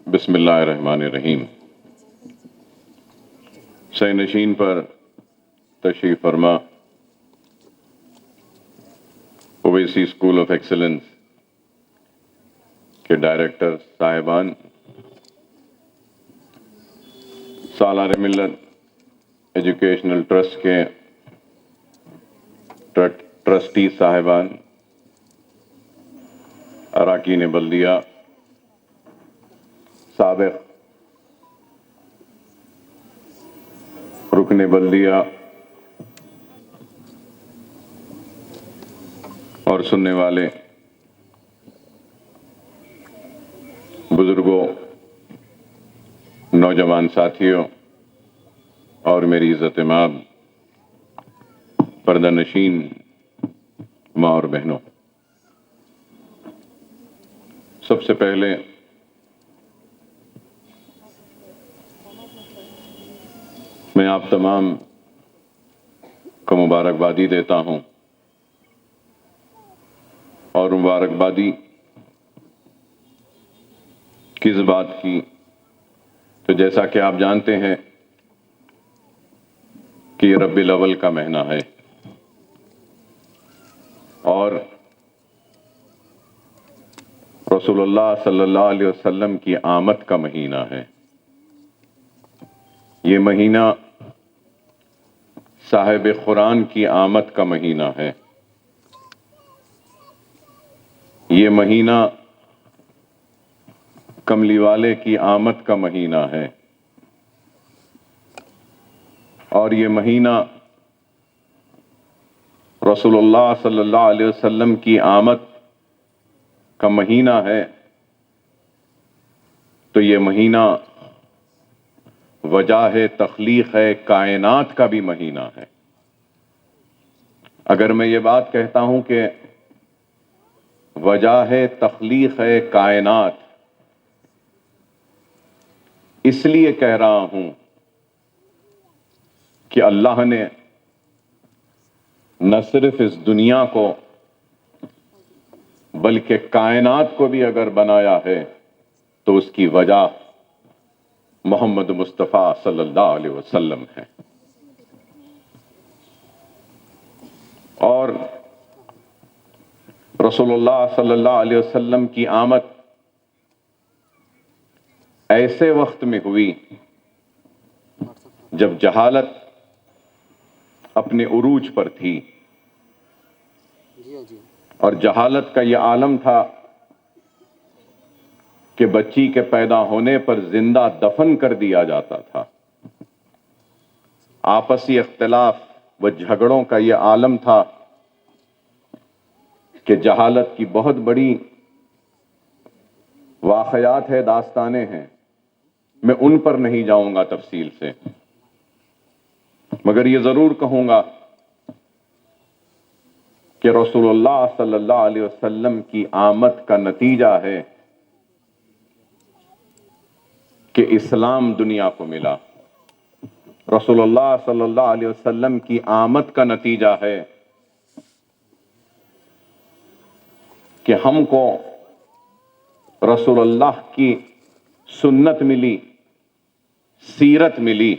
بسم اللہ الرحمن الرحیم۔ صحیح نشین پر تشریف فرما اویسی اسکول آف ایکسلنس کے ڈائریکٹر صاحبان، سالار ملت ایجوکیشنل ٹرسٹ کے ٹرسٹی صاحبان، اراکین بلدیہ، سابق رکن بلدیہ اور سننے والے بزرگوں، نوجوان ساتھیوں اور میری عزت مآب پردہ نشین ماں اور بہنوں، سب سے پہلے میں آپ تمام کو مبارکبادی دیتا ہوں، اور مبارکبادی کس بات کی؟ تو جیسا کہ آپ جانتے ہیں کہ یہ ربیع الاول کا مہینہ ہے اور رسول اللہ صلی اللہ علیہ وسلم کی آمد کا مہینہ ہے۔ یہ مہینہ صاحب قرآن کی آمد کا مہینہ ہے۔ یہ مہینہ کملی والے کی آمد کا مہینہ ہے، اور یہ مہینہ رسول اللہ صلی اللہ علیہ وسلم کی آمد کا مہینہ ہے، تو یہ مہینہ وجہ تخلیق ہے، کائنات کا بھی مہینہ ہے۔ اگر میں یہ بات کہتا ہوں کہ وجہ تخلیق ہے کائنات، اس لیے کہہ رہا ہوں کہ اللہ نے نہ صرف اس دنیا کو بلکہ کائنات کو بھی اگر بنایا ہے تو اس کی وجہ محمد مصطفیٰ صلی اللہ علیہ وسلم ہے۔ اور رسول اللہ صلی اللہ علیہ وسلم کی آمد ایسے وقت میں ہوئی جب جہالت اپنے عروج پر تھی، اور جہالت کا یہ عالم تھا کہ بچی کے پیدا ہونے پر زندہ دفن کر دیا جاتا تھا۔ آپسی اختلاف و جھگڑوں کا یہ عالم تھا کہ جہالت کی بہت بڑی واقعات ہے، داستانیں ہیں، میں ان پر نہیں جاؤں گا تفصیل سے، مگر یہ ضرور کہوں گا کہ رسول اللہ صلی اللہ علیہ وسلم کی آمد کا نتیجہ ہے کہ اسلام دنیا کو ملا۔ رسول اللہ صلی اللہ علیہ وسلم کی آمد کا نتیجہ ہے کہ ہم کو رسول اللہ کی سنت ملی، سیرت ملی،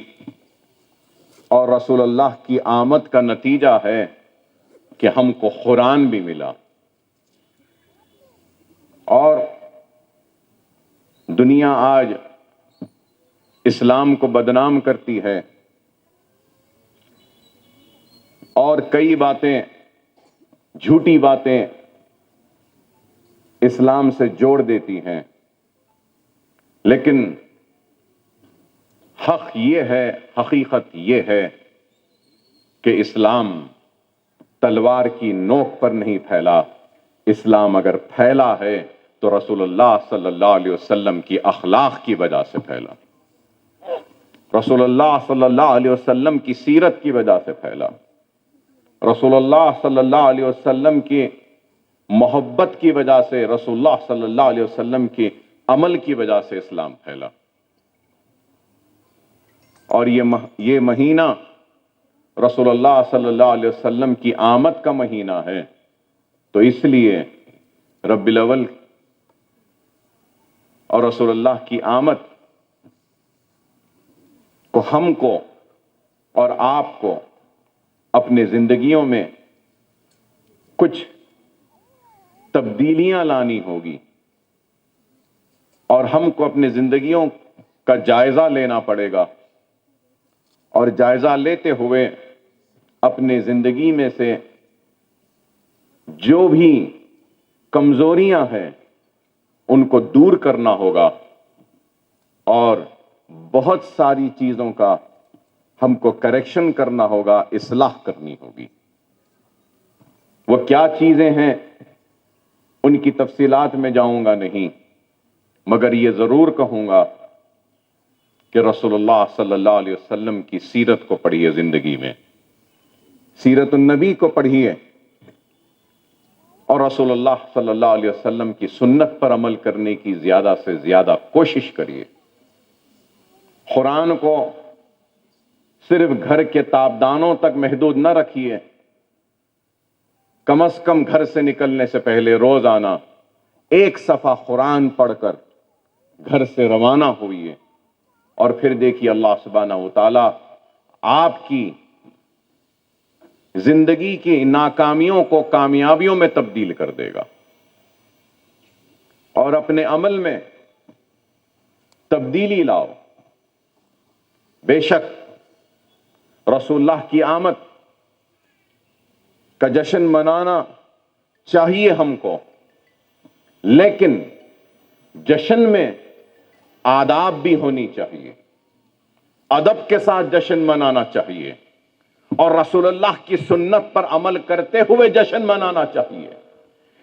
اور رسول اللہ کی آمد کا نتیجہ ہے کہ ہم کو قرآن بھی ملا۔ اور دنیا آج اسلام کو بدنام کرتی ہے اور کئی باتیں، جھوٹی باتیں اسلام سے جوڑ دیتی ہیں، لیکن حق یہ ہے، حقیقت یہ ہے کہ اسلام تلوار کی نوک پر نہیں پھیلا۔ اسلام اگر پھیلا ہے تو رسول اللہ صلی اللہ علیہ وسلم کی اخلاق کی وجہ سے پھیلا، رسول اللہ صلی اللہ علیہ وسلم کی سیرت کی وجہ سے پھیلا، رسول اللہ صلی اللہ علیہ وسلم کی محبت کی وجہ سے، رسول اللہ صلی اللہ علیہ وسلم کی عمل کی وجہ سے اسلام پھیلا۔ اور یہ مہینہ رسول اللہ صلی اللہ علیہ وسلم کی آمد کا مہینہ ہے، تو اس لیے ربیع الاول اور رسول اللہ کی آمد کو ہم کو اور آپ کو اپنے زندگیوں میں کچھ تبدیلیاں لانی ہوگی، اور ہم کو اپنے زندگیوں کا جائزہ لینا پڑے گا، اور جائزہ لیتے ہوئے اپنے زندگی میں سے جو بھی کمزوریاں ہیں ان کو دور کرنا ہوگا، اور بہت ساری چیزوں کا ہم کو کریکشن کرنا ہوگا، اصلاح کرنی ہوگی۔ وہ کیا چیزیں ہیں ان کی تفصیلات میں جاؤں گا نہیں، مگر یہ ضرور کہوں گا کہ رسول اللہ صلی اللہ علیہ وسلم کی سیرت کو پڑھیے، زندگی میں سیرت النبی کو پڑھیے، اور رسول اللہ صلی اللہ علیہ وسلم کی سنت پر عمل کرنے کی زیادہ سے زیادہ کوشش کریے۔ قرآن کو صرف گھر کے تابدانوں تک محدود نہ رکھیے، کم از کم گھر سے نکلنے سے پہلے روزانہ ایک صفحہ قرآن پڑھ کر گھر سے روانہ ہوئیے، اور پھر دیکھیے اللہ سبحانہ و تعالی آپ کی زندگی کی ناکامیوں کو کامیابیوں میں تبدیل کر دے گا، اور اپنے عمل میں تبدیلی لاؤ۔ بے شک رسول اللہ کی آمد کا جشن منانا چاہیے ہم کو، لیکن جشن میں آداب بھی ہونی چاہیے، ادب کے ساتھ جشن منانا چاہیے، اور رسول اللہ کی سنت پر عمل کرتے ہوئے جشن منانا چاہیے۔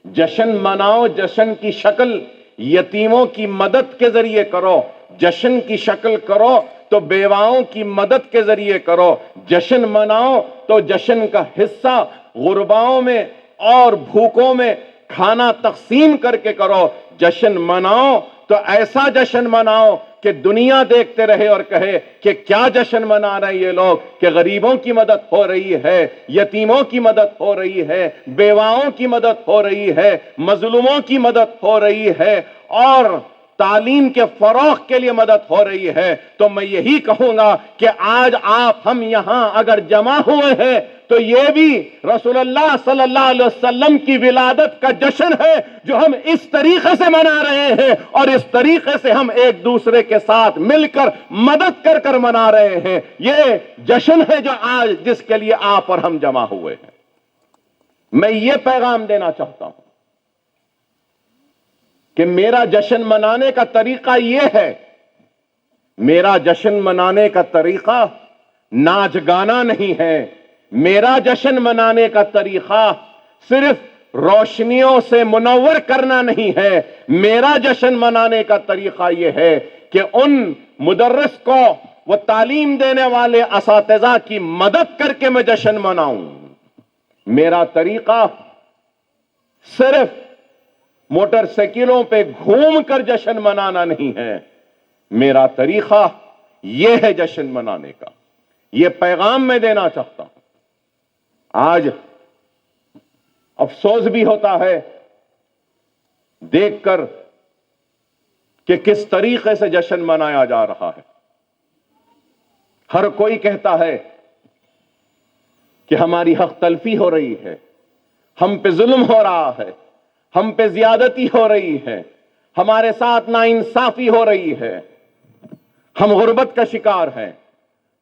جشن مناؤ، جشن کی شکل یتیموں کی مدد کے ذریعے کرو، جشن کی شکل کرو تو بیواؤں کی مدد کے ذریعے کرو، جشن مناؤ تو جشن کا حصہ غرباؤں میں اور بھوکوں میں کھانا تقسیم کر کے کرو، جشن مناؤ تو ایسا جشن مناؤ کہ دنیا دیکھتے رہے اور کہے کہ کیا جشن منا رہے ہیں یہ لوگ، کہ غریبوں کی مدد ہو رہی ہے، یتیموں کی مدد ہو رہی ہے، بیواؤں کی مدد ہو رہی ہے، مظلوموں کی مدد ہو رہی ہے، اور تعلیم کے فروغ کے لیے مدد ہو رہی ہے۔ تو میں یہی کہوں گا کہ آج آپ ہم یہاں اگر جمع ہوئے ہیں تو یہ بھی رسول اللہ صلی اللہ علیہ وسلم کی ولادت کا جشن ہے جو ہم اس طریقے سے منا رہے ہیں، اور اس طریقے سے ہم ایک دوسرے کے ساتھ مل کر مدد کر کر منا رہے ہیں۔ یہ جشن ہے جو آج جس کے لیے آپ اور ہم جمع ہوئے ہیں۔ میں یہ پیغام دینا چاہتا ہوں کہ میرا جشن منانے کا طریقہ یہ ہے، میرا جشن منانے کا طریقہ ناچ گانا نہیں ہے، میرا جشن منانے کا طریقہ صرف روشنیوں سے منور کرنا نہیں ہے، میرا جشن منانے کا طریقہ یہ ہے کہ ان مدرس کو، وہ تعلیم دینے والے اساتذہ کی مدد کر کے میں جشن مناؤں۔ میرا طریقہ صرف موٹر سائیکلوں پہ گھوم کر جشن منانا نہیں ہے، میرا طریقہ یہ ہے جشن منانے کا۔ یہ پیغام میں دینا چاہتا ہوں۔ آج افسوس بھی ہوتا ہے دیکھ کر کہ کس طریقے سے جشن منایا جا رہا ہے۔ ہر کوئی کہتا ہے کہ ہماری حق تلفی ہو رہی ہے، ہم پہ ظلم ہو رہا ہے، ہم پہ زیادتی ہو رہی ہے، ہمارے ساتھ ناانصافی ہو رہی ہے، ہم غربت کا شکار ہیں،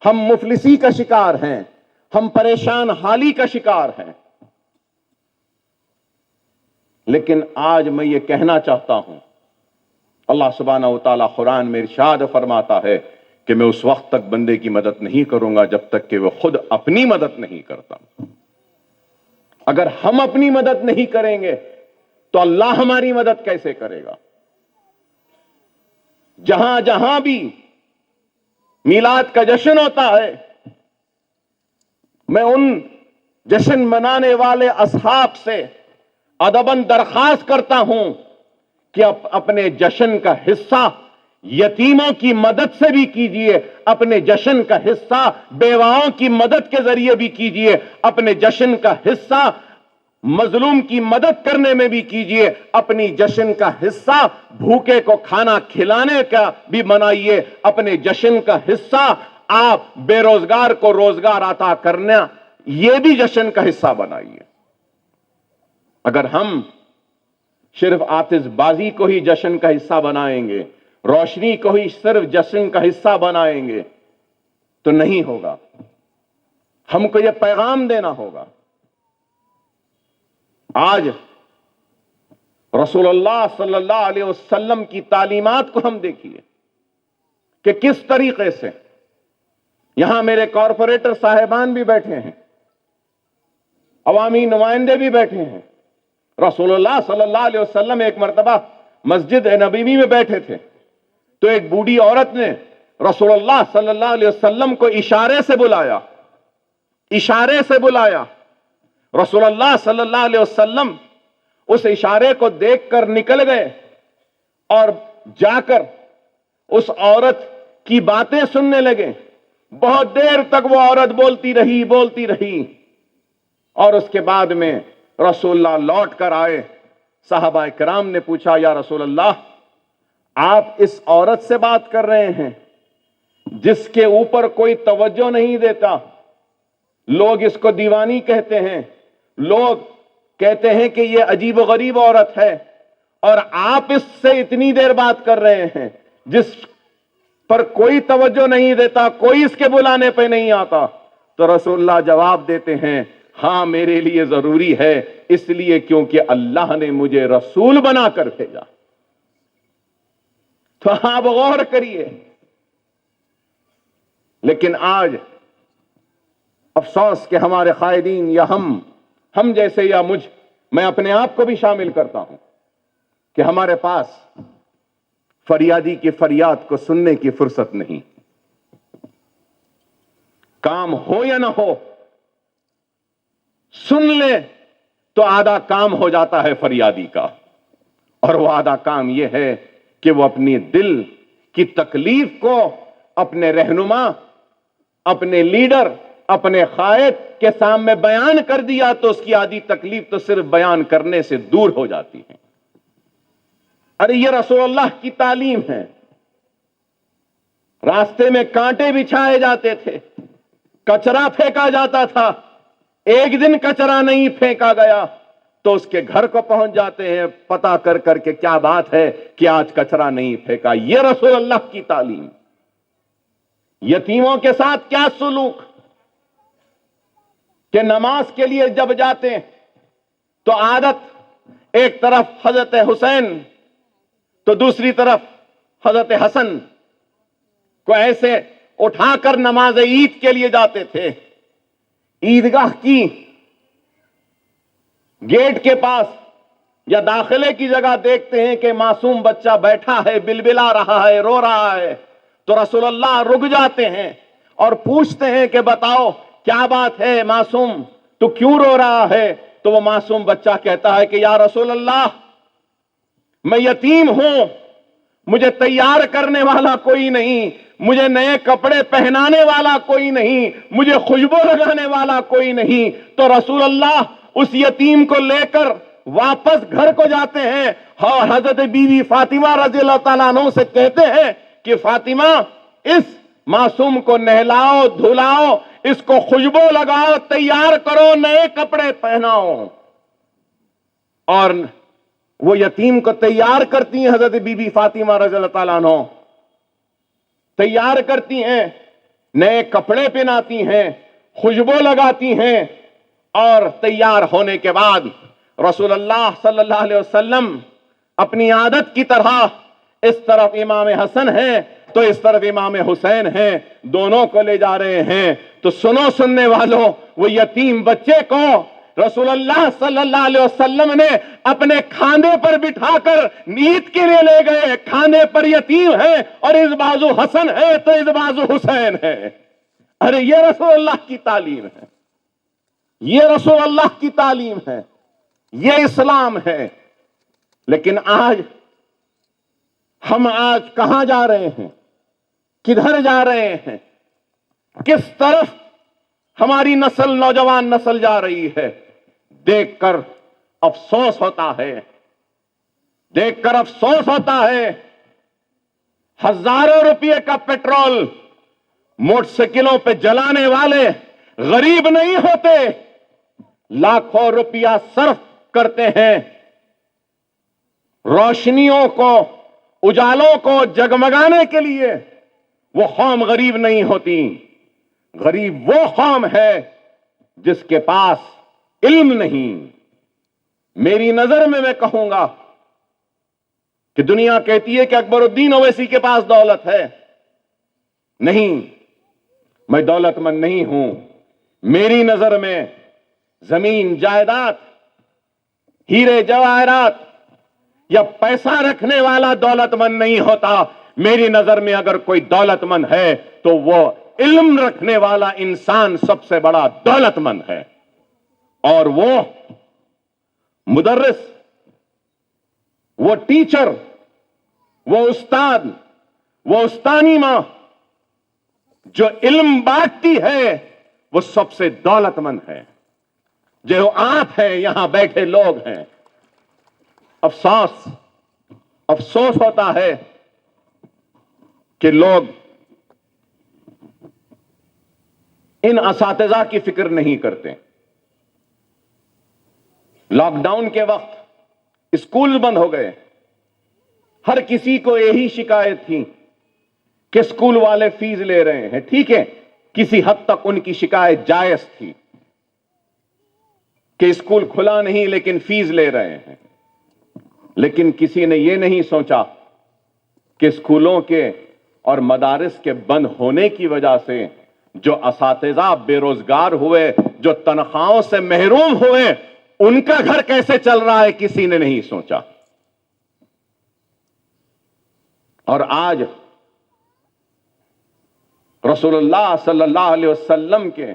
ہم مفلسی کا شکار ہیں، ہم پریشان حالی کا شکار ہیں۔ لیکن آج میں یہ کہنا چاہتا ہوں، اللہ سبحانہ و تعالیٰ قرآن میں ارشاد فرماتا ہے کہ میں اس وقت تک بندے کی مدد نہیں کروں گا جب تک کہ وہ خود اپنی مدد نہیں کرتا۔ اگر ہم اپنی مدد نہیں کریں گے تو اللہ ہماری مدد کیسے کرے گا؟ جہاں جہاں بھی میلاد کا جشن ہوتا ہے، میں ان جشن منانے والے اصحاب سے ادباً درخواست کرتا ہوں کہ اپنے جشن کا حصہ یتیموں کی مدد سے بھی کیجئے، اپنے جشن کا حصہ بیواؤں کی مدد کے ذریعے بھی کیجئے، اپنے جشن کا حصہ مظلوم کی مدد کرنے میں بھی کیجئے، اپنی جشن کا حصہ بھوکے کو کھانا کھلانے کا بھی بنائیے، اپنے جشن کا حصہ آپ بے روزگار کو روزگار عطا کرنا، یہ بھی جشن کا حصہ بنائیے۔ اگر ہم صرف آتش بازی کو ہی جشن کا حصہ بنائیں گے، روشنی کو ہی صرف جشن کا حصہ بنائیں گے تو نہیں ہوگا۔ ہم کو یہ پیغام دینا ہوگا۔ آج رسول اللہ صلی اللہ علیہ وسلم کی تعلیمات کو ہم دیکھیے کہ کس طریقے سے یہاں میرے کارپوریٹر صاحبان بھی بیٹھے ہیں، عوامی نمائندے بھی بیٹھے ہیں۔ رسول اللہ صلی اللہ علیہ وسلم ایک مرتبہ مسجد نبوی میں بیٹھے تھے تو ایک بوڑھی عورت نے رسول اللہ صلی اللہ علیہ وسلم کو اشارے سے بلایا، اشارے سے بلایا۔ رسول اللہ صلی اللہ علیہ وسلم اس اشارے کو دیکھ کر نکل گئے اور جا کر اس عورت کی باتیں سننے لگے۔ بہت دیر تک وہ عورت بولتی رہی اور اس کے بعد میں رسول اللہ لوٹ کر آئے۔ صحابہ کرام نے پوچھا، یا رسول اللہ، آپ اس عورت سے بات کر رہے ہیں جس کے اوپر کوئی توجہ نہیں دیتا؟ لوگ اس کو دیوانی کہتے ہیں، لوگ کہتے ہیں کہ یہ عجیب و غریب عورت ہے، اور آپ اس سے اتنی دیر بات کر رہے ہیں جس پر کوئی توجہ نہیں دیتا، کوئی اس کے بلانے پہ نہیں آتا۔ تو رسول اللہ جواب دیتے ہیں، ہاں میرے لیے ضروری ہے، اس لیے کیونکہ اللہ نے مجھے رسول بنا کر بھیجا۔ تو آپ غور کریے۔ لیکن آج افسوس کہ ہمارے قائدین یا ہم جیسے یا میں اپنے آپ کو بھی شامل کرتا ہوں کہ ہمارے پاس فریادی کی فریاد کو سننے کی فرصت نہیں۔ کام ہو یا نہ ہو، سن لے تو آدھا کام ہو جاتا ہے فریادی کا، اور وہ آدھا کام یہ ہے کہ وہ اپنی دل کی تکلیف کو اپنے رہنما، اپنے لیڈر، اپنے قائد کے سامنے بیان کر دیا تو اس کی آدھی تکلیف تو صرف بیان کرنے سے دور ہو جاتی ہے۔ ارے یہ رسول اللہ کی تعلیم ہے۔ راستے میں کانٹے بچھائے جاتے تھے، کچرا پھینکا جاتا تھا، ایک دن کچرا نہیں پھینکا گیا تو اس کے گھر کو پہنچ جاتے ہیں پتا کر کے کیا بات ہے کہ آج کچرا نہیں پھینکا۔ یہ رسول اللہ کی تعلیم۔ یتیموں کے ساتھ کیا سلوک کہ نماز کے لیے جب جاتے ہیں تو عادت ایک طرف حضرت حسین تو دوسری طرف حضرت حسن کو ایسے اٹھا کر نماز عید کے لیے جاتے تھے۔ عیدگاہ کی گیٹ کے پاس یا داخلے کی جگہ دیکھتے ہیں کہ معصوم بچہ بیٹھا ہے، بلبلا رہا ہے، رو رہا ہے، تو رسول اللہ رک جاتے ہیں اور پوچھتے ہیں کہ بتاؤ کیا بات ہے معصوم، تو کیوں رو رہا ہے؟ تو وہ معصوم بچہ کہتا ہے کہ یا رسول اللہ، میں یتیم ہوں، مجھے تیار کرنے والا کوئی نہیں، مجھے نئے کپڑے پہنانے والا کوئی نہیں، مجھے خوشبو لگانے والا کوئی نہیں۔ تو رسول اللہ اس یتیم کو لے کر واپس گھر کو جاتے ہیں اور حضرت بی بی فاطمہ رضی اللہ تعالیٰ عنہ سے کہتے ہیں کہ فاطمہ، اس معصوم کو نہلاؤ، دھلاؤ، اس کو خوشبو لگاؤ، تیار کرو، نئے کپڑے پہناؤ۔ اور وہ یتیم کو تیار کرتی ہیں حضرت بی بی فاطمہ رضی اللہ تعالیٰ عنہ، تیار کرتی ہیں، نئے کپڑے پہناتی ہیں، خوشبو لگاتی ہیں، اور تیار ہونے کے بعد رسول اللہ صلی اللہ علیہ وسلم اپنی عادت کی طرح اس طرف امام حسن ہے تو اس طرف امام حسین ہیں، دونوں کو لے جا رہے ہیں۔ تو سنو سننے والوں، وہ یتیم بچے کو رسول اللہ صلی اللہ علیہ وسلم نے اپنے کھاندے پر بٹھا کر عید کے لیے لے گئے۔ کھاندے پر یتیم ہے اور اس بازو حسن ہے تو اس بازو حسین ہے۔ ارے یہ رسول اللہ کی تعلیم ہے، یہ رسول اللہ کی تعلیم ہے، یہ اسلام ہے۔ لیکن ہم آج کہاں جا رہے ہیں؟ کدھر جا رہے ہیں؟ کس طرف ہماری نسل، نوجوان نسل جا رہی ہے؟ دیکھ کر افسوس ہوتا ہے، دیکھ کر افسوس ہوتا ہے۔ ہزاروں روپے کا پیٹرول موٹر سائیکلوں پہ جلانے والے غریب نہیں ہوتے، لاکھوں روپیہ صرف کرتے ہیں روشنیوں کو، اجالوں کو جگمگانے کے لیے۔ وہ قوم غریب نہیں ہوتی، غریب وہ قوم ہے جس کے پاس علم نہیں۔ میری نظر میں کہوں گا کہ دنیا کہتی ہے کہ اکبر الدین اویسی کے پاس دولت ہے، نہیں، میں دولت مند نہیں ہوں۔ میری نظر میں زمین جائیداد، ہیرے جواہرات یا پیسہ رکھنے والا دولت مند نہیں ہوتا۔ میری نظر میں اگر کوئی دولت مند ہے تو وہ علم رکھنے والا انسان سب سے بڑا دولت مند ہے، اور وہ مدرس، وہ ٹیچر، وہ استاد، وہ استانی ماں جو علم بانٹتی ہے وہ سب سے دولت مند ہے۔ جو آپ ہیں، یہاں بیٹھے لوگ ہیں، افسوس ہوتا ہے کہ لوگ ان اساتذہ کی فکر نہیں کرتے۔ لاک ڈاؤن کے وقت اسکول بند ہو گئے، ہر کسی کو یہی شکایت تھی کہ اسکول والے فیس لے رہے ہیں۔ ٹھیک ہے، کسی حد تک ان کی شکایت جائز تھی کہ اسکول کھلا نہیں لیکن فیس لے رہے ہیں، لیکن کسی نے یہ نہیں سوچا کہ اسکولوں کے اور مدارس کے بند ہونے کی وجہ سے جو اساتذہ بے روزگار ہوئے، جو تنخواہوں سے محروم ہوئے، ان کا گھر کیسے چل رہا ہے، کسی نے نہیں سوچا۔ اور آج رسول اللہ صلی اللہ علیہ وسلم کے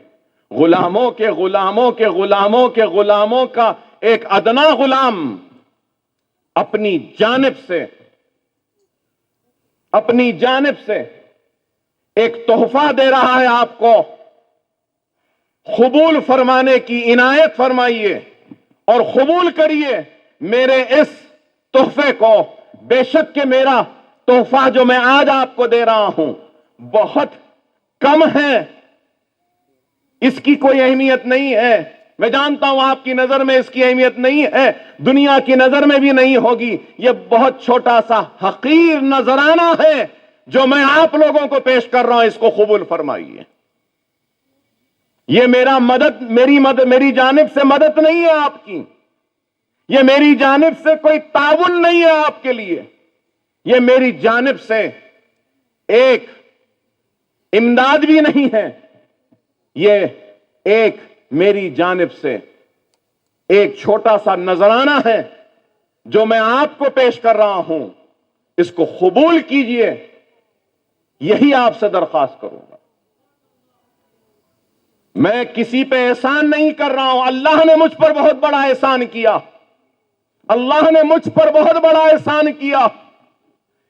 غلاموں کے غلاموں کے غلاموں کے غلاموں کا ایک ادنا غلام اپنی جانب سے ایک تحفہ دے رہا ہے آپ کو، قبول فرمانے کی عنایت فرمائیے اور قبول کریے میرے اس تحفے کو۔ بے شک کہ میرا تحفہ جو میں آج آپ کو دے رہا ہوں بہت کم ہے، اس کی کوئی اہمیت نہیں ہے، میں جانتا ہوں آپ کی نظر میں اس کی اہمیت نہیں ہے، دنیا کی نظر میں بھی نہیں ہوگی۔ یہ بہت چھوٹا سا حقیر نذرانہ ہے جو میں آپ لوگوں کو پیش کر رہا ہوں، اس کو قبول فرمائیے۔ یہ میری جانب سے مدد نہیں ہے آپ کی، یہ میری جانب سے کوئی تعاون نہیں ہے آپ کے لیے، یہ میری جانب سے ایک امداد بھی نہیں ہے، یہ ایک میری جانب سے ایک چھوٹا سا نذرانہ ہے جو میں آپ کو پیش کر رہا ہوں، اس کو قبول کیجئے، یہی آپ سے درخواست کروں گا۔ میں کسی پہ احسان نہیں کر رہا ہوں، اللہ نے مجھ پر بہت بڑا احسان کیا، اللہ نے مجھ پر بہت بڑا احسان کیا،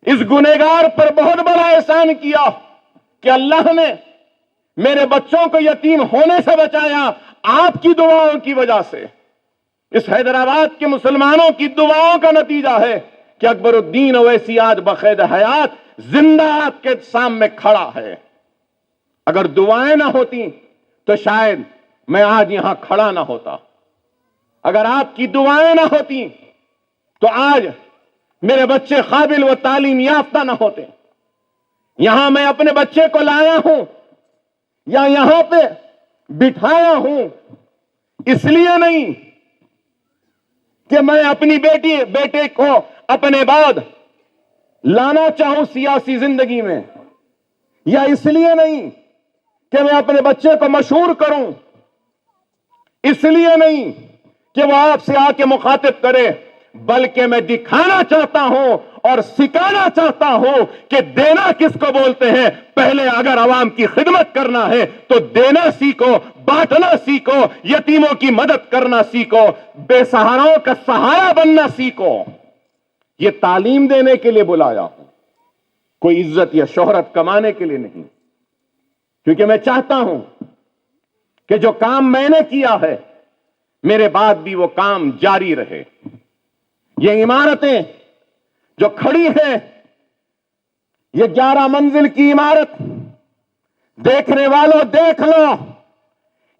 اس گنہگار پر بہت بڑا احسان کیا کہ اللہ نے میرے بچوں کو یتیم ہونے سے بچایا آپ کی دعاؤں کی وجہ سے۔ اس حیدرآباد کے مسلمانوں کی دعاؤں کا نتیجہ ہے کہ اکبر الدین اویسی آج بقید حیات زندہ آپ کے سامنے کھڑا ہے۔ اگر دعائیں نہ ہوتی تو شاید میں آج یہاں کھڑا نہ ہوتا، اگر آپ کی دعائیں نہ ہوتی تو آج میرے بچے قابل و تعلیم یافتہ نہ ہوتے۔ یہاں میں اپنے بچے کو لایا ہوں یا یہاں پہ بٹھایا ہوں اس لیے نہیں کہ میں اپنی بیٹے کو اپنے بعد لانا چاہوں سیاسی زندگی میں، یا اس لیے نہیں کہ میں اپنے بچے کو مشہور کروں، اس لیے نہیں کہ وہ آپ سے آ کے مخاطب کرے، بلکہ میں دکھانا چاہتا ہوں اور سکھانا چاہتا ہوں کہ دینا کس کو بولتے ہیں۔ پہلے اگر عوام کی خدمت کرنا ہے تو دینا سیکھو، بانٹنا سیکھو، یتیموں کی مدد کرنا سیکھو، بے سہاراؤں کا سہارا بننا سیکھو۔ یہ تعلیم دینے کے لیے بلایا ہوں، کوئی عزت یا شہرت کمانے کے لیے نہیں، کیونکہ میں چاہتا ہوں کہ جو کام میں نے کیا ہے میرے بعد بھی وہ کام جاری رہے. یہ عمارتیں جو کھڑی ہیں، یہ 11 منزل کی عمارت، دیکھنے والوں دیکھ لو،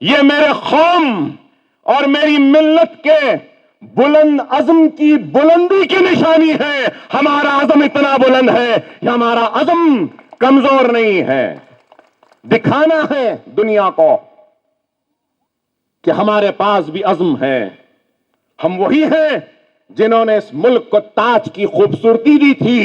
یہ میرے قوم اور میری ملت کے بلند عزم کی بلندی کی نشانی ہے. ہمارا عزم اتنا بلند ہے کہ ہمارا عزم کمزور نہیں ہے. دکھانا ہے دنیا کو کہ ہمارے پاس بھی عزم ہے. ہم وہی ہیں جنہوں نے اس ملک کو تاج کی خوبصورتی دی تھی،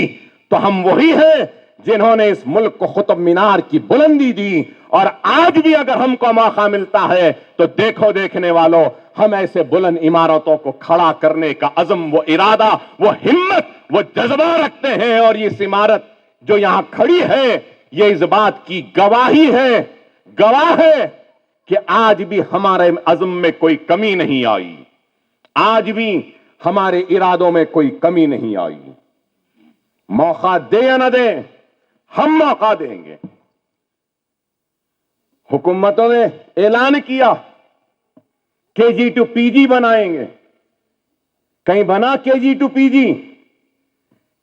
تو ہم وہی ہیں جنہوں نے اس ملک کو قطب مینار کی بلندی دی. اور آج بھی اگر ہم کو موقع ملتا ہے تو دیکھو دیکھنے والوں، ہم ایسے بلند عمارتوں کو کھڑا کرنے کا عزم، وہ ارادہ، وہ ہمت، وہ جذبہ رکھتے ہیں. اور یہ عمارت جو یہاں کھڑی ہے، یہ اس بات کی گواہی ہے، گواہ ہے کہ آج بھی ہمارے عزم میں کوئی کمی نہیں آئی، آج بھی ہمارے ارادوں میں کوئی کمی نہیں آئی. موقع دے یا نہ دیں، ہم موقع دیں گے. حکومتوں نے اعلان کیا KG to PG بنائیں گے. کہیں بنا KG to PG؟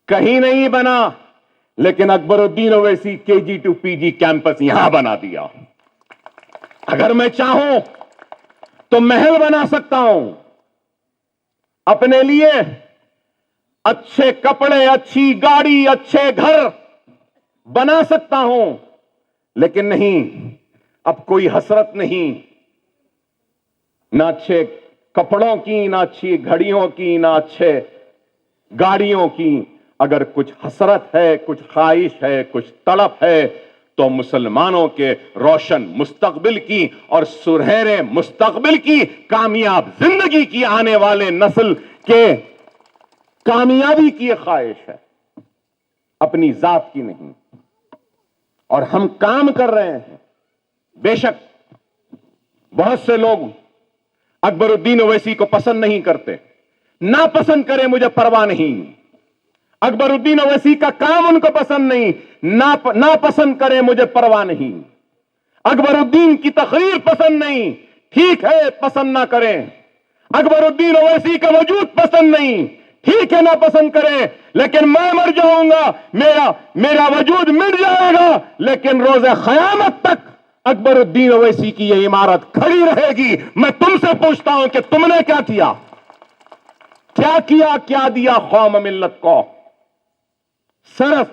کہیں نہیں بنا. لیکن Akbaruddin Owaisi KG to PG campus یہاں بنا دیا. اگر میں چاہوں تو محل بنا سکتا ہوں، اپنے لیے اچھے کپڑے، اچھی گاڑی، اچھے گھر بنا سکتا ہوں. لیکن نہیں، اب کوئی حسرت نہیں، نہ اچھے کپڑوں کی، نہ اچھی گھڑیوں کی، نہ اچھے گاڑیوں کی. اگر کچھ حسرت ہے، کچھ خواہش ہے، کچھ تڑپ ہے، تو مسلمانوں کے روشن مستقبل کی اور سنہرے مستقبل کی، کامیاب زندگی کی، آنے والے نسل کے کامیابی کی ایک خواہش ہے، اپنی ذات کی نہیں. اور ہم کام کر رہے ہیں. بے شک بہت سے لوگ اکبر الدین اویسی کو پسند نہیں کرتے، ناپسند کرے مجھے پرواہ نہیں. اکبر الدین اویسی کا کام ان کو پسند نہیں، ناپسند کرے مجھے پرواہ نہیں. اکبر الدین کی تقریر پسند نہیں، ٹھیک ہے پسند نہ کریں. اکبر الدین اویسی کا وجود پسند نہیں، ٹھیک ہے نہ پسند کریں. لیکن میں مر جاؤں گا، میرا وجود مٹ جائے گا، لیکن روز قیامت تک اکبر الدین اویسی کی یہ عمارت کھڑی رہے گی. میں تم سے پوچھتا ہوں کہ تم نے کیا کیا؟ کیا دیا قوم ملت کو؟ صرف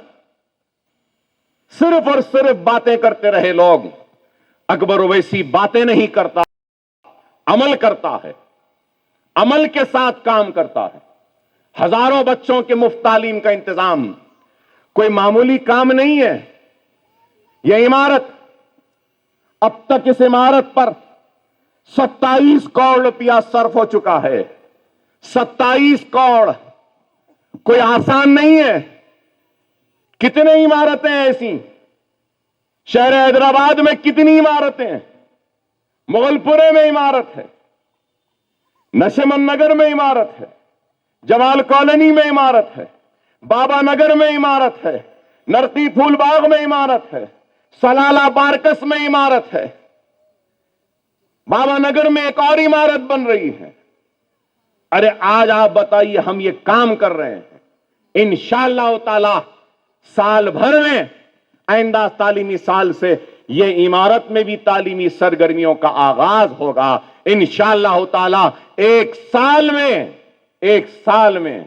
اور صرف باتیں کرتے رہے لوگ. اکبر اویسی باتیں نہیں کرتا، عمل کرتا ہے، عمل کے ساتھ کام کرتا ہے. ہزاروں بچوں کے مفت تعلیم کا انتظام کوئی معمولی کام نہیں ہے. یہ عمارت، اب تک اس عمارت پر 27 کروڑ روپیہ صرف ہو چکا ہے. 27 کروڑ کوئی آسان نہیں ہے. کتنے عمارتیں ایسی؟ شہر حیدرآباد میں کتنی عمارتیں ہیں؟ مغل پورے میں عمارت ہے، نشمن نگر میں عمارت ہے، جمال کالونی میں عمارت ہے، بابا نگر میں عمارت ہے، نرتی پھول باغ میں عمارت ہے، سلالہ بارکس میں عمارت ہے، بابا نگر میں ایک اور عمارت بن رہی ہے. ارے آج آپ بتائیے، ہم یہ کام کر رہے ہیں. انشاءاللہ تعالی سال بھر میں، آئندہ تعلیمی سال سے یہ عمارت میں بھی تعلیمی سرگرمیوں کا آغاز ہوگا. انشاءاللہ تعالی ایک سال میں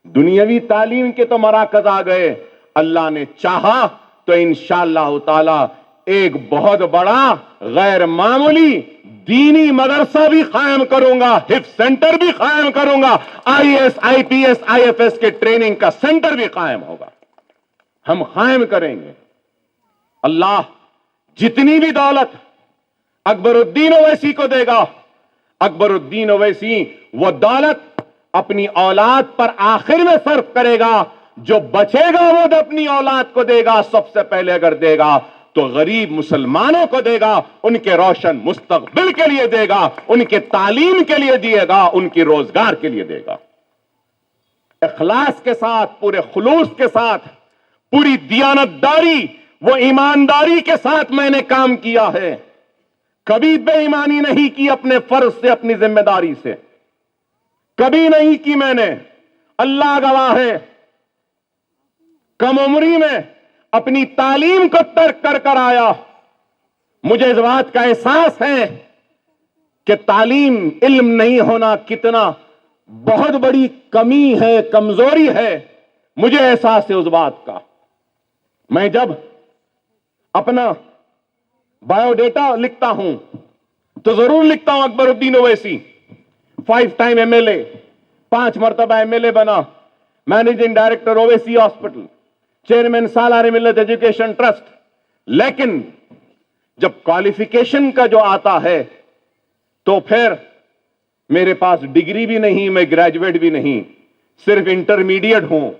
دنیاوی تعلیم کے تو مراکز آ گئے. اللہ نے چاہا تو انشاءاللہ تعالی ایک بہت بڑا غیر معمولی دینی مدرسہ بھی قائم کروں گا، حفظ سینٹر بھی قائم کروں گا، IAS IPS IFS کے ٹریننگ کا سینٹر بھی قائم ہوگا. ہم قائم کریں گے. اللہ جتنی بھی دولت اکبر الدین اویسی کو دے گا، اکبر الدین اویسی وہ دولت اپنی اولاد پر آخر میں صرف کرے گا. جو بچے گا وہ اپنی اولاد کو دے گا. سب سے پہلے اگر دے گا تو غریب مسلمانوں کو دے گا، ان کے روشن مستقبل کے لیے دے گا، ان کے تعلیم کے لیے دے گا، ان کی روزگار کے لیے دے گا. اخلاص کے ساتھ، پورے خلوص کے ساتھ، پوری دیانتداری، وہ ایمانداری کے ساتھ میں نے کام کیا ہے. کبھی بے ایمانی نہیں کی اپنے فرض سے، اپنی ذمہ داری سے، کبھی نہیں کی میں نے، اللہ گواہ ہے۔ کم عمری میں اپنی تعلیم کو ترک کر کر آیا۔ مجھے اس بات کا احساس ہے کہ تعلیم، علم نہیں ہونا کتنا بہت بڑی کمی ہے، کمزوری ہے۔ مجھے احساس ہے اس بات کا۔ میں جب اپنا بایو ڈیٹا لکھتا ہوں تو ضرور لکھتا ہوں اکبر الدین اویسی، 5 ٹائم MLA، 5 مرتبہ MLA بنا، managing director Owaisi hospital, chairman Salar Millat education trust. لیکن جب کوالیفیکیشن کا جو آتا ہے تو پھر میرے پاس ڈگری بھی نہیں، میں گریجویٹ بھی نہیں، صرف انٹرمیڈیٹ ہوں۔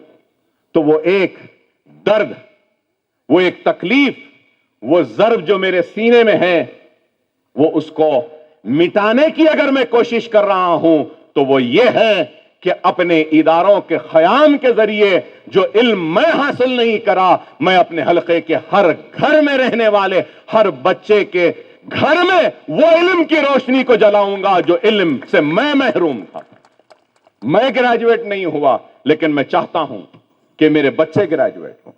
تو وہ ایک درد، وہ ایک تکلیف، وہ ضرب جو میرے سینے میں ہے، وہ اس کو مٹانے کی اگر میں کوشش کر رہا ہوں تو وہ یہ ہے کہ اپنے اداروں کے قیام کے ذریعے جو علم میں حاصل نہیں کرا، میں اپنے حلقے کے ہر گھر میں رہنے والے ہر بچے کے گھر میں وہ علم کی روشنی کو جلاؤں گا جو علم سے میں محروم تھا۔ میں گریجویٹ نہیں ہوا، لیکن میں چاہتا ہوں کہ میرے بچے گریجویٹ ہوں،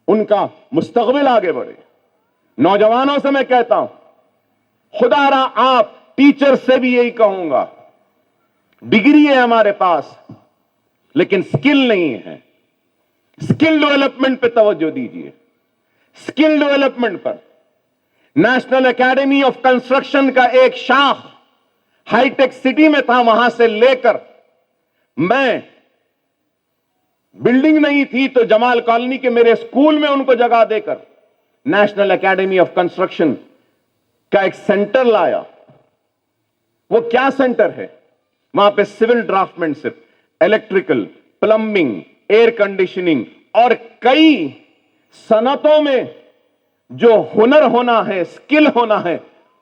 ان کا مستقبل آگے بڑھے۔ نوجوانوں سے میں کہتا ہوں، خدا را آپ ٹیچر سے بھی یہی کہوں گا، ڈگری ہے ہمارے پاس لیکن سکل نہیں ہے۔ سکل ڈیولپمنٹ پہ توجہ دیجیے، سکل ڈیولپمنٹ پر۔ نیشنل اکیڈمی آف کنسٹرکشن کا ایک شاخ ہائی ٹیک سٹی میں تھا، وہاں سے لے کر میں، بلڈنگ نہیں تھی تو جمال کالونی کے میرے اسکول میں ان کو جگہ دے کر نیشنل اکیڈمی آف کنسٹرکشن کا ایک سینٹر لایا۔ وہ کیا سینٹر ہے؟ وہاں پہ سول ڈرافٹ شپ، الیکٹریکل، پلمبنگ، ایئر کنڈیشننگ اور کئی صنعتوں میں جو ہنر ہونا ہے، سکل ہونا ہے،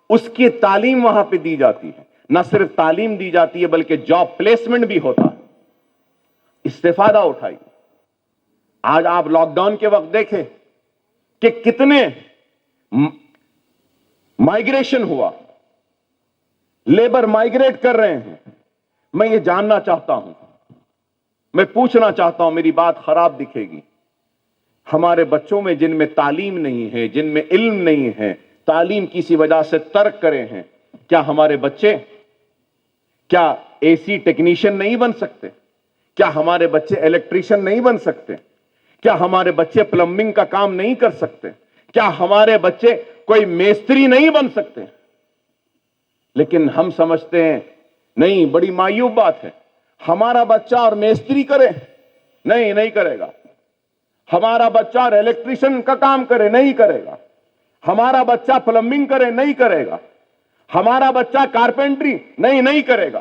اس کی تعلیم وہاں پہ دی جاتی ہے۔ نہ صرف تعلیم دی جاتی ہے بلکہ جاب پلیسمنٹ بھی ہوتا ہے۔ استفادہ اٹھائیے۔ آج آپ لاک ڈاؤن کے وقت دیکھیں کہ کتنے مائگریشن ہوا، لیبر مائگریٹ کر رہے ہیں۔ میں یہ جاننا چاہتا ہوں، میں پوچھنا چاہتا ہوں، میری بات خراب دکھے گی، ہمارے بچوں میں جن میں تعلیم نہیں ہے، جن میں علم نہیں ہے، تعلیم کسی وجہ سے ترک کرے ہیں، کیا ہمارے بچے کیا AC ٹیکنیشین نہیں بن سکتے؟ کیا ہمارے بچے الیکٹریشین نہیں بن سکتے؟ کیا ہمارے بچے پلمبنگ کا کام نہیں کر سکتے؟ کیا ہمارے بچے کوئی میستری نہیں بن سکتے؟ لیکن ہم سمجھتے ہیں نہیں، بڑی مایوب بات ہے، ہمارا بچہ اور میستری کرے، نہیں کرے گا۔ ہمارا بچہ اور الیکٹریشین کا کام کرے، نہیں کرے گا۔ ہمارا بچہ پلمبنگ کرے، نہیں کرے گا۔ ہمارا بچہ کارپینٹری نہیں کرے گا۔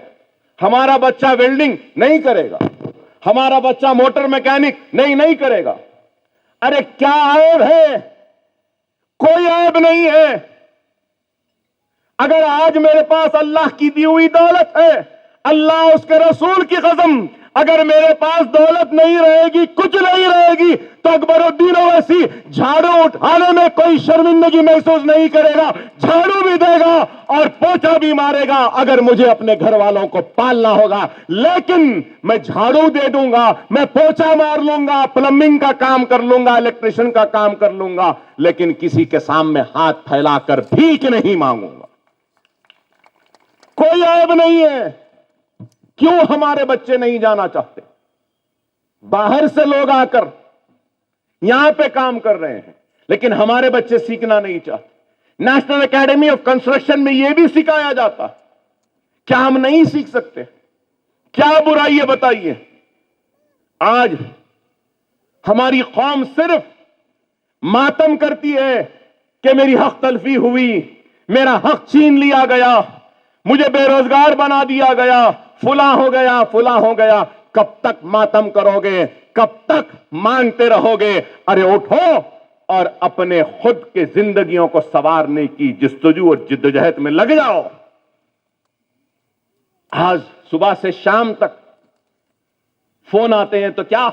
ہمارا بچہ ویلڈنگ نہیں کرے گا۔ ہمارا بچہ موٹر میکینک نہیں کرے گا۔ ارے کیا عیب ہے؟ کوئی عیب نہیں ہے۔ اگر آج میرے پاس اللہ کی دی ہوئی دولت ہے، اللہ اس کے رسول کی قسم، اگر میرے پاس دولت نہیں رہے گی، کچھ نہیں رہے گی، تو اکبر الدین اویسی جھاڑو اٹھانے میں کوئی شرمندگی محسوس نہیں کرے گا، جھاڑو بھی دے گا اور پوچھا بھی مارے گا اگر مجھے اپنے گھر والوں کو پالنا ہوگا۔ لیکن میں جھاڑو دے دوں گا، میں پوچھا مار لوں گا، پلمبنگ کا کام کر لوں گا، الیکٹریشین کا کام کر لوں گا، لیکن کسی کے سامنے ہاتھ پھیلا کر بھیک نہیں مانگوں گا۔ کوئی عیب نہیں ہے۔ کیوں ہمارے بچے نہیں جانا چاہتے؟ باہر سے لوگ آ کر یہاں پہ کام کر رہے ہیں، لیکن ہمارے بچے سیکھنا نہیں چاہتے۔ نیشنل اکیڈمی آف کنسٹرکشن میں یہ بھی سکھایا جاتا، کیا ہم نہیں سیکھ سکتے؟ کیا برائی ہے بتائیے؟ آج ہماری قوم صرف ماتم کرتی ہے کہ میری حق تلفی ہوئی، میرا حق چھین لیا گیا، مجھے بے روزگار بنا دیا گیا، فلاں ہو گیا، فلاں ہو گیا۔ کب تک ماتم کرو گے؟ کب تک مانگتے رہو گے؟ ارے اٹھو اور اپنے خود کے زندگیوں کو سنوارنے کی جستجو اور جدوجہد میں لگ جاؤ۔ آج صبح سے شام تک فون آتے ہیں تو کیا،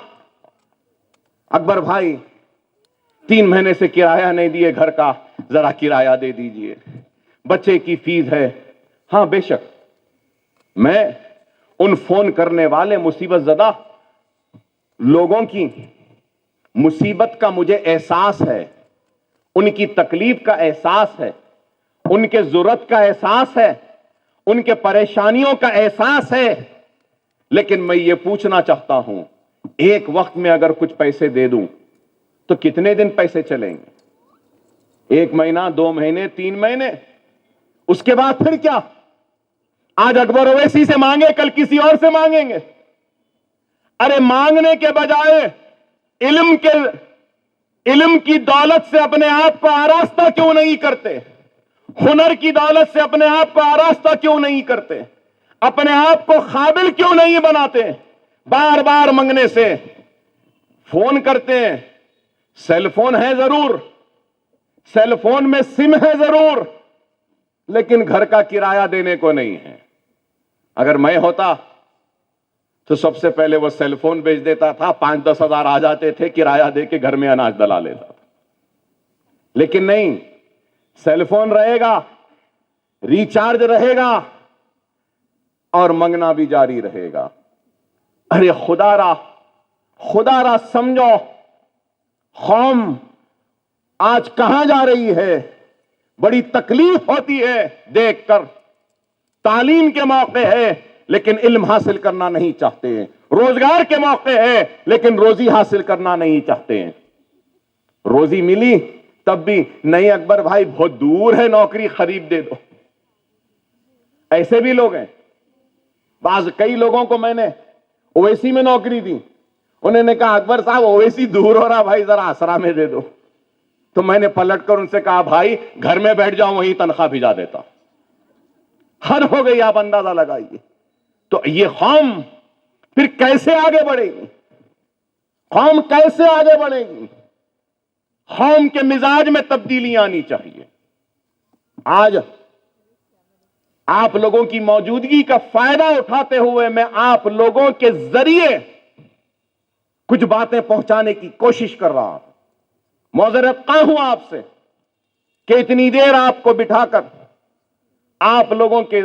اکبر بھائی 3 مہینے سے کرایہ نہیں دیے گھر کا، ذرا کرایہ دے دیجئے۔ بچے کی فیس ہے. ہاں بے شک میں ان فون کرنے والے مصیبت زدہ لوگوں کی مصیبت کا مجھے احساس ہے، ان کی تکلیف کا احساس ہے، ان کے ضرورت کا احساس ہے، ان کے پریشانیوں کا احساس ہے. لیکن میں یہ پوچھنا چاہتا ہوں، ایک وقت میں اگر کچھ پیسے دے دوں تو کتنے دن پیسے چلیں گے؟ 1 مہینہ، 2 مہینے، 3 مہینے، اس کے بعد پھر کیا؟ آج اکبر اویسی سے مانگے، کل کسی اور سے مانگیں گے. ارے مانگنے کے بجائے علم کی دولت سے اپنے آپ کو آراستہ کیوں نہیں کرتے؟ ہنر کی دولت سے اپنے آپ کو آراستہ کیوں نہیں کرتے؟ اپنے آپ کو قابل کیوں نہیں بناتے؟ بار بار منگنے سے. فون کرتے ہیں، سیل فون ہے ضرور، سیل فون میں سم ہے ضرور، لیکن گھر کا کرایہ دینے کو نہیں ہے. اگر میں ہوتا تو سب سے پہلے وہ سیل فون بیچ دیتا تھا، 5-10 ہزار آ جاتے تھے، کرایہ دے کے گھر میں اناج ڈلا لیتا تھا. لیکن نہیں، سیل فون رہے گا، ریچارج رہے گا، اور منگنا بھی جاری رہے گا. ارے خدا را سمجھو، قوم آج کہاں جا رہی ہے؟ بڑی تکلیف ہوتی ہے دیکھ کر. تعلیم کے موقع ہے لیکن علم حاصل کرنا نہیں چاہتے ہیں. روزگار کے موقع ہے لیکن روزی حاصل کرنا نہیں چاہتے ہیں. روزی ملی تب بھی نہیں، اکبر بھائی بہت دور ہے، نوکری خرید دے دو. ایسے بھی لوگ ہیں. کئی لوگوں کو میں نے اویسی میں نوکری دی، انہوں نے کہا اکبر صاحب اویسی دور ہو رہا، بھائی ذرا آسرا میں دے دو. تو میں نے پلٹ کر ان سے کہا بھائی گھر میں بیٹھ جاؤں، وہیں تنخواہ بھیجا دیتا. حد ہو گئی، آپ اندازہ لگائیے. تو یہ قوم پھر کیسے آگے بڑھے گی؟ قوم کیسے آگے بڑھے گی؟ قوم کے مزاج میں تبدیلیاں آنی چاہیے. آج آپ لوگوں کی موجودگی کا فائدہ اٹھاتے ہوئے میں آپ لوگوں کے ذریعے کچھ باتیں پہنچانے کی کوشش کر رہا ہوں. معذرت خواہ ہوں آپ سے کہ اتنی دیر آپ کو بٹھا کر آپ لوگوں کے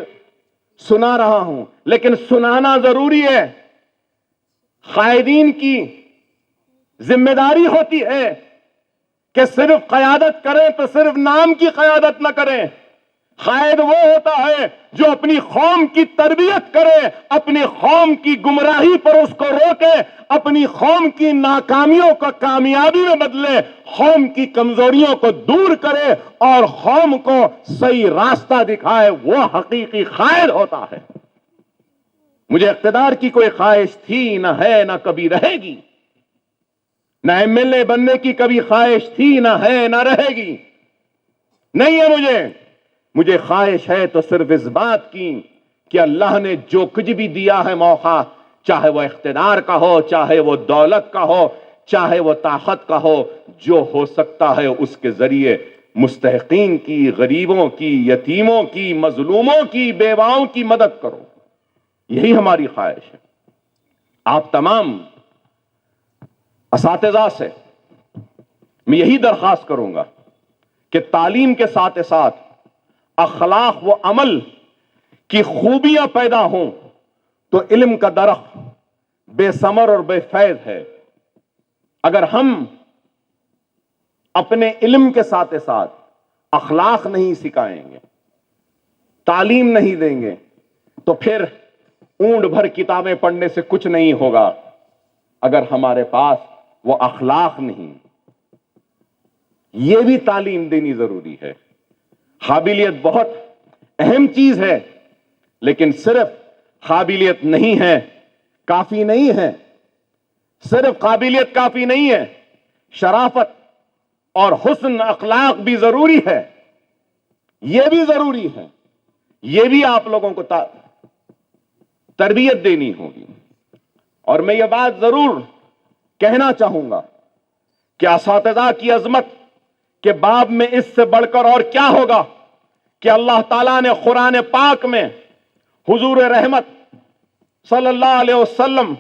سنا رہا ہوں، لیکن سنانا ضروری ہے. قائدین کی ذمہ داری ہوتی ہے کہ صرف قیادت کریں تو صرف نام کی قیادت نہ کریں. قائد وہ ہوتا ہے جو اپنی قوم کی تربیت کرے، اپنی قوم کی گمراہی پر اس کو روکے، اپنی قوم کی ناکامیوں کو کامیابی میں بدلے، قوم کی کمزوریوں کو دور کرے اور قوم کو صحیح راستہ دکھائے. وہ حقیقی قائد ہوتا ہے. مجھے اقتدار کی کوئی خواہش تھی نہ ہے نہ کبھی رہے گی، نہ MLA بننے کی کبھی خواہش تھی نہ ہے نہ رہے گی. نہیں ہے مجھے خواہش ہے تو صرف اس بات کی کہ اللہ نے جو کچھ بھی دیا ہے موقع، چاہے وہ اقتدار کا ہو، چاہے وہ دولت کا ہو، چاہے وہ طاقت کا ہو، جو ہو سکتا ہے اس کے ذریعے مستحقین کی، غریبوں کی، یتیموں کی، مظلوموں کی، بیواؤں کی مدد کرو. یہی ہماری خواہش ہے. آپ تمام اساتذہ سے میں یہی درخواست کروں گا کہ تعلیم کے ساتھ ساتھ اخلاق و عمل کی خوبیاں پیدا ہوں تو علم کا درخت بے ثمر اور بے فیض ہے. اگر ہم اپنے علم کے ساتھ ساتھ اخلاق نہیں سکھائیں گے، تعلیم نہیں دیں گے، تو پھر اونٹ بھر کتابیں پڑھنے سے کچھ نہیں ہوگا اگر ہمارے پاس وہ اخلاق نہیں. یہ بھی تعلیم دینی ضروری ہے. قابلیت بہت اہم چیز ہے، لیکن صرف قابلیت نہیں ہے، کافی نہیں ہے. صرف قابلیت کافی نہیں ہے، شرافت اور حسن اخلاق بھی ضروری ہے. یہ بھی ضروری ہے. یہ بھی آپ لوگوں کو تربیت دینی ہوگی. اور میں یہ بات ضرور کہنا چاہوں گا کہ اساتذہ کی عظمت کے باب میں اس سے بڑھ کر اور کیا ہوگا کہ اللہ تعالیٰ نے قرآن پاک میں حضور رحمت صلی اللہ علیہ وسلم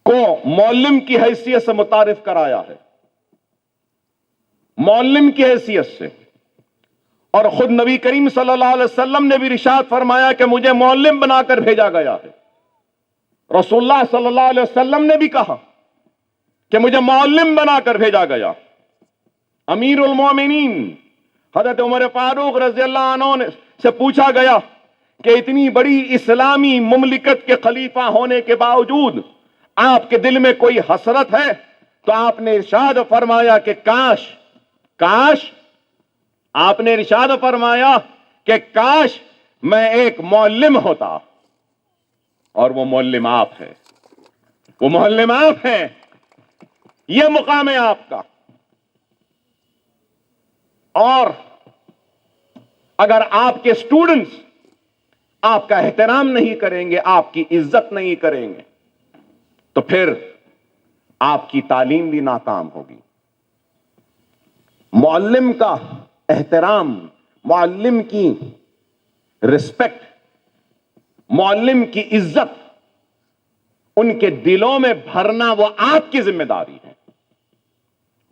کو معلم کی حیثیت سے متعارف کرایا ہے. معلم کی حیثیت سے اور خود نبی کریم صلی اللہ علیہ وسلم نے بھی ارشاد فرمایا کہ مجھے معلم بنا کر بھیجا گیا ہے. رسول اللہ صلی اللہ علیہ وسلم نے بھی کہا کہ مجھے معلم بنا کر بھیجا گیا. امیر المومنین حضرت عمر فاروق رضی اللہ عنہ سے پوچھا گیا کہ اتنی بڑی اسلامی مملکت کے خلیفہ ہونے کے باوجود آپ کے دل میں کوئی حسرت ہے؟ تو آپ نے ارشاد فرمایا کہ کاش آپ نے ارشاد فرمایا کہ کاش میں ایک معلم ہوتا. اور وہ معلم آپ ہے، وہ معلم آپ ہیں. یہ مقام ہے آپ کا. اور اگر آپ کے اسٹوڈنٹس آپ کا احترام نہیں کریں گے، آپ کی عزت نہیں کریں گے، تو پھر آپ کی تعلیم بھی ناکام ہوگی. معلم کا احترام، معلم کی رسپیکٹ، معلم کی عزت ان کے دلوں میں بھرنا وہ آپ کی ذمہ داری ہے.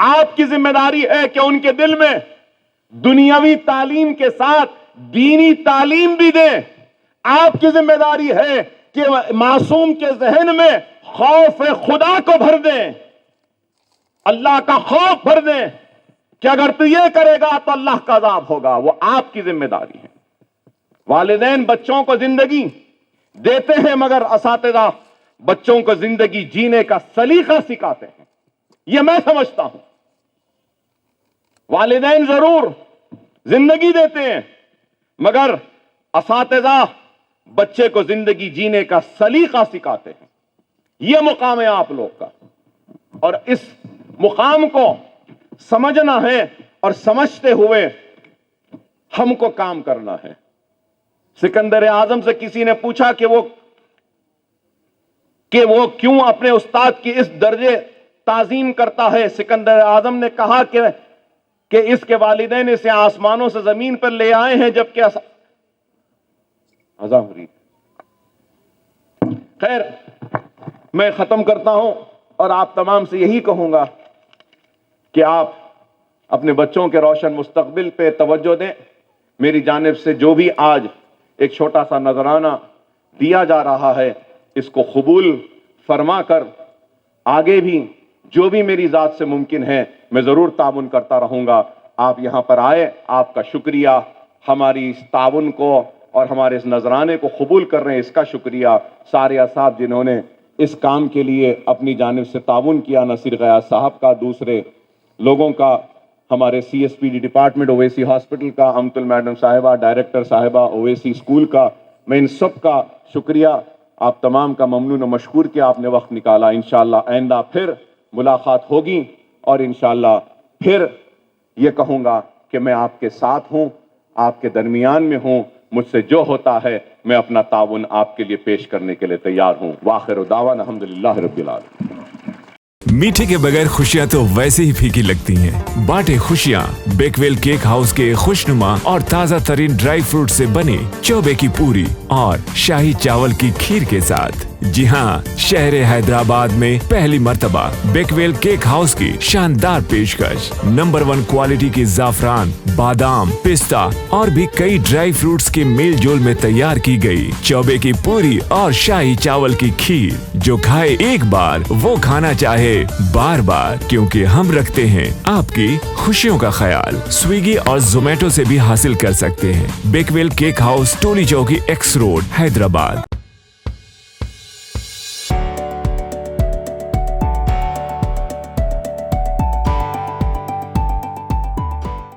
آپ کی ذمہ داری ہے کہ ان کے دل میں دنیاوی تعلیم کے ساتھ دینی تعلیم بھی دیں. آپ کی ذمہ داری ہے کہ معصوم کے ذہن میں خوف خدا کو بھر دیں، اللہ کا خوف بھر دیں کہ اگر تو یہ کرے گا تو اللہ کا عذاب ہوگا. وہ آپ کی ذمہ داری ہے. والدین بچوں کو زندگی دیتے ہیں مگر اساتذہ بچوں کو زندگی جینے کا سلیقہ سکھاتے ہیں. یہ میں سمجھتا ہوں. والدین ضرور زندگی دیتے ہیں مگر اساتذہ بچے کو زندگی جینے کا سلیقہ سکھاتے ہیں. یہ مقام ہے آپ لوگ کا، اور اس مقام کو سمجھنا ہے اور سمجھتے ہوئے ہم کو کام کرنا ہے. سکندر اعظم سے کسی نے پوچھا کہ وہ کیوں اپنے استاد کی اس درجے تعظیم کرتا ہے. سکندر اعظم نے کہا کہ اس کے والدین اسے آسمانوں سے زمین پر لے آئے ہیں جبکہ خیر میں ختم کرتا ہوں اور آپ تمام سے یہی کہوں گا کہ آپ اپنے بچوں کے روشن مستقبل پہ توجہ دیں. میری جانب سے جو بھی آج ایک چھوٹا سا نذرانہ دیا جا رہا ہے اس کو قبول فرما کر آگے بھی جو بھی میری ذات سے ممکن ہے میں ضرور تعاون کرتا رہوں گا. آپ یہاں پر آئے، آپ کا شکریہ. ہماری اس تعاون کو اور ہمارے اس نذرانے کو قبول کر رہے ہیں، اس کا شکریہ. سارے اصحاب جنہوں نے اس کام کے لیے اپنی جانب سے تعاون کیا، نصیر غیاث صاحب کا، دوسرے لوگوں کا، ہمارے C S P D department Owaisi hospital کا، امتل میڈم صاحبہ، ڈائریکٹر صاحبہ اویسی اسکول کا، میں ان سب کا شکریہ. آپ تمام کا ممنون و مشکور کہ آپ نے وقت نکالا. انشاءاللہ آئندہ پھر ملاقات ہوگی اور انشاءاللہ پھر یہ کہوں گا کہ میں آپ کے ساتھ ہوں، آپ کے درمیان میں ہوں. مجھ سے جو ہوتا ہے میں اپنا تعاون آپ کے لیے پیش کرنے کے لیے تیار ہوں. وآخر دعوانا الحمدللہ رب العالمین. میٹھے کے بغیر خوشیاں تو ویسے ہی پھیکی لگتی ہیں. بانٹے خوشیاں بیکویل کیک ہاؤس کے خوشنما اور تازہ ترین ڈرائی فروٹ سے بنی چوبے کی پوری اور شاہی چاول کی کھیر کے ساتھ. جی ہاں، شہر حیدرآباد میں پہلی مرتبہ بیکویل کیک ہاؤس کی شاندار پیشکش. نمبر 1 کوالٹی کی زعفران، بادام، پستہ اور بھی کئی ڈرائی فروٹس کے میل جول میں تیار کی گئی چوبے کی پوری اور شاہی چاول کی کھیر. جو کھائے ایک بار وہ کھانا چاہے بار بار، کیونکہ ہم رکھتے ہیں آپ کی خوشیوں کا خیال. سویگی اور زومیٹو سے بھی حاصل کر سکتے ہیں. بیکویل cake house, Toli Chowki, x road, Hyderabad.